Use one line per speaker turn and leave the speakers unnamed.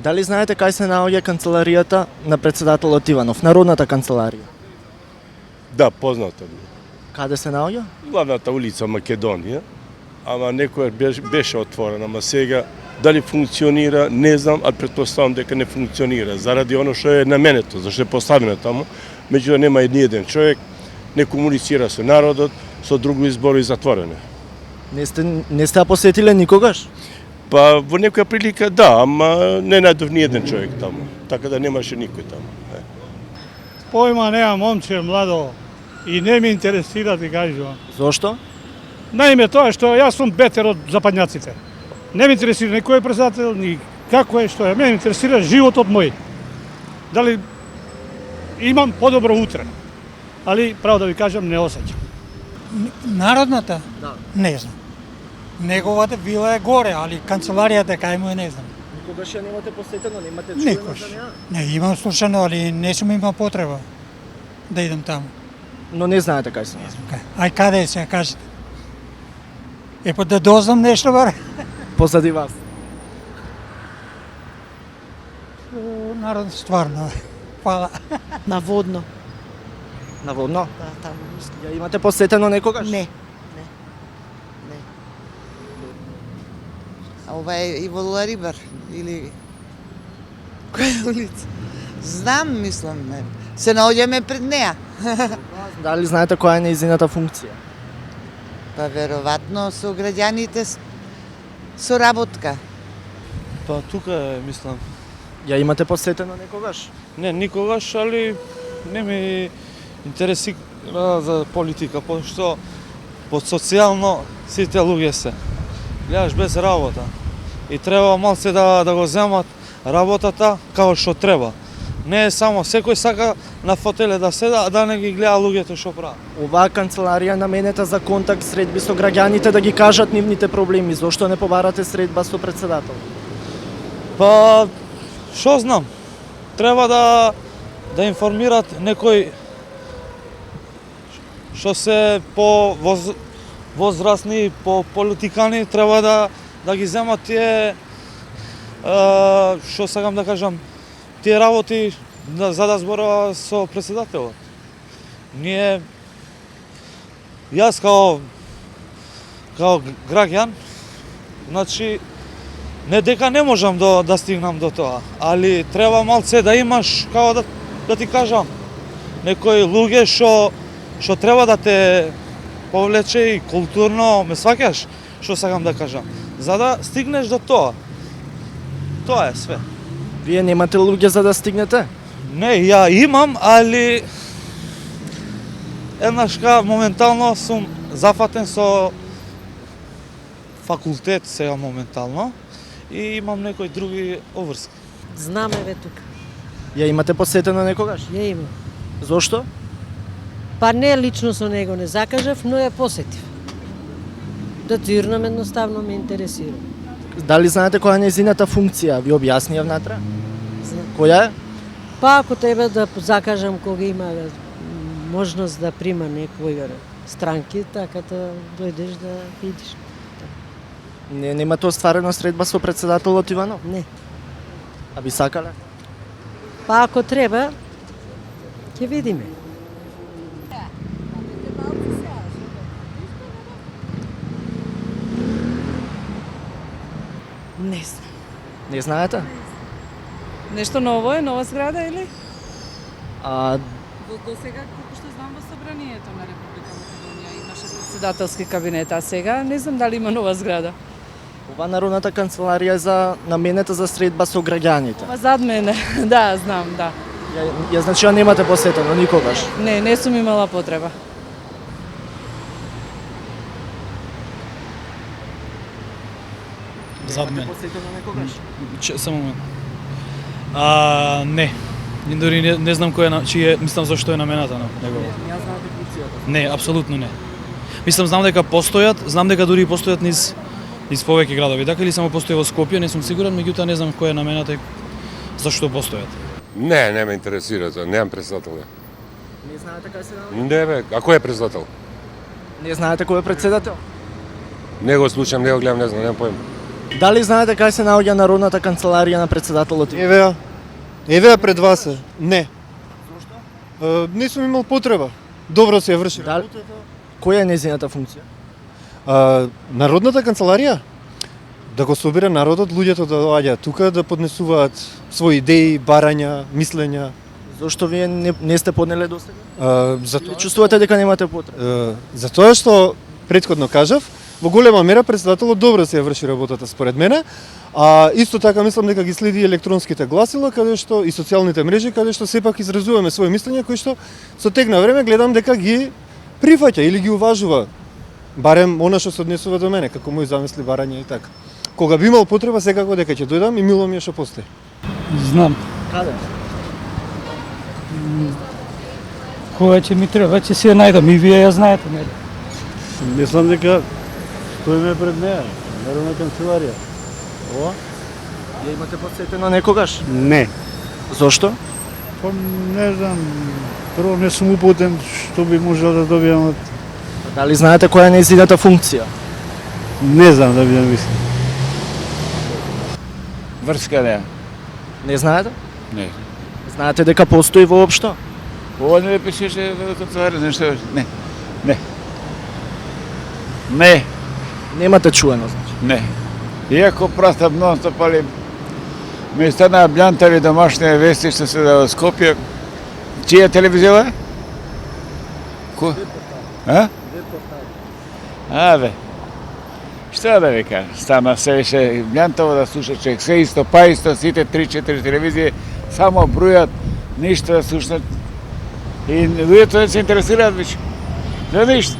Дали знаете кај се наоѓа канцеларијата на председателот Иванов, Народната канцеларија?
Да, познато ми.
Каде се наоѓа?
Главната улица Македонија, ама некоја беше отворена, ама сега дали функционира, не знам, а претпоставам дека не функционира, заради оно што е наменето, зашто е поставено таму, меѓутоа нема ни еден човек, не комуницира со народот, со други избори затворено.
Не сте ја посетиле никогаш?
Па во некоја прилика да, ама не најдов ни еден човек таму, така да немаше никој таму.
Појма немам, момче, младо, и не ми интересира, ти кажувам.
Зошто?
Наиме тоа што јас сум бетер од западњаците. Не ми интересира никој председател, ни како е, што е. Мене ми интересира животот мој. Дали имам подобро утре. Али, право да ви кажам, не осеќам.
Народната?
Да.
Не знам. Неговата вила е горе, али канцеларијата кај му е не знам.
Никогаш ја немате посетено, немате
Никош. Не, имам слушано, али не сум имал потреба да идам таму.
Но не знаете кај се.
Ај каде е се, кажете. Па да дознам нешто баре.
Позади вас.
Народ, стварно. Фала.
Наводно.
Наводно?
Да, таму мислам.
Ја имате посетено некогаш?
Не. А ова е Иво Рибар или која улица? Знам, мислам, не. Се наоѓаме пред неа.
Дали знаете која е нејзината функција?
Па веројатно со граѓаните со работка.
Па тука е, мислам.
Ја имате посетено некогаш?
Не, никогаш, али не ми интересира за политика, пошто под социјално сите луѓе се. Гледаш без работа. И треба малце да го земат работата како што треба. Не е само секој сака на фотеле да седа, а да не ги гледа луѓето што прават.
Оваа канцеларија наменета за контакт, средби со граѓаните да ги кажат нивните проблеми. Зошто не побарате средба со председател?
Па, што знам, треба да информират некој што се по возрастни, по политикани, треба да ги земат тие, што сакам да кажам, тие работи за да зборува со председателот. Јас као граѓан, значи, не дека не можам да стигнам до тоа, али треба малце да имаш, како да ти кажам, некои луѓе што треба да те повлече и културно, ме сваќаш, што сакам да кажам, за да стигнеш до тоа. Тоа е све.
Вие немате луѓе за да стигнете?
Не, ја имам, али еднашка моментално сум зафатен со факултет сега моментално и имам некои други обврски.
Знаме ве тука.
Ја имате посетено некогаш?
Ја имам.
Зошто?
Па не лично со него не закажав, но ја посетив. Да тирнам едноставно ме интересира.
Дали знаете која е нејзината функција? Ви објасни ја внатре?
Знам.
Која е?
Па ако треба да закажам кога има можност да прима некој странки, така да дојдеш да видиш.
Немате остварена средба со председателот Иванов?
Не.
А би сакале?
Па ако треба, ќе видиме.
Не знам.
Не знаете?
Нешто ново е, нова зграда или?
До сега, колку што знам, во Собранието на Република Македонија имаше председателски кабинет, а сега не знам дали има нова зграда.
Ова Народната канцеларија е за наменета за средба со граѓаните.
Ова зад мене, да, знам, да.
Ја значи ја немате посетено никогаш?
Не сум имала потреба.
Зад мене.
Посетено некогаш?
Само момент. Не. Дори не знам кој е, мислам зашто е намената на него.
Ја знаете функцијата?
Не, апсолутно не. Мислам, знам дека постојат, знам дека дури постојат низ повеќе градови. Така или само постои во Скопје, не сум сигурен, меѓутоа не знам која е намената и зашто постојат.
Не ме интересира, немам председател.
Не знаете кај се наоѓа?
Не бе, а кој е председател?
Не знаете кој е председател?
Не го слушам, не го гледам, не знам, немам појма.
Дали знаете кај се наоѓа Народната канцеларија на председателот?
Еве ја пред вас е. Не. Зошто? Не сум имал потреба. Добро се ја врши работата.
Која е незината функција?
Народната канцеларија да го собира народот, луѓето да доаѓаат тука да поднесуваат своји идеи, барања, мислења.
Зошто вие не сте поднеле досега?
Затоа
Чувствувате дека немате потреба?
затоа што претходно кажав, во голема мера председателот добро се ја врши работата според мене, а исто така мислам дека ги следи електронските гласила каде што и социјалните мрежи каде што сепак изразуваме своји мислења кои што со тек на време гледам дека ги прифаќа или ги уважува. Барем она што се однесува до мене како мој замисли, барања и така. Кога би имал потреба секако дека ќе дојдам и мило ми е што постои.
Знам.
Каде?
Кога ќе ми треба, ќе си ја најдам и вие ја знаете, нели?
Мислам дека стоиме пред неа, Народна канцеларија. Ова?
Ја имате посетено некогаш?
Не.
Зошто?
Па не знам, прво не сум упутен што би можел да добијам од...
Дали знаете која е незината функција?
Не знам да бидам мислам.
Врска неа.
Не знаете?
Не.
Знаете дека постои воопшто?
Ова не пишеше во канцеларија, нешто. Не. Не. Не.
Немате чуено, значи.
Не. Иако пратам нон-стоп, али ми стана блјантави домашни вести што се да Скопје. Чија телевизија е? Ко? А? Бе. Што да ви кажам, стана се више блјантаво да слуша човек, се исто, па исто, сите 3-4 телевизии само бројат, ништо да слушнат. И луѓето не се интересираат више. За ништо.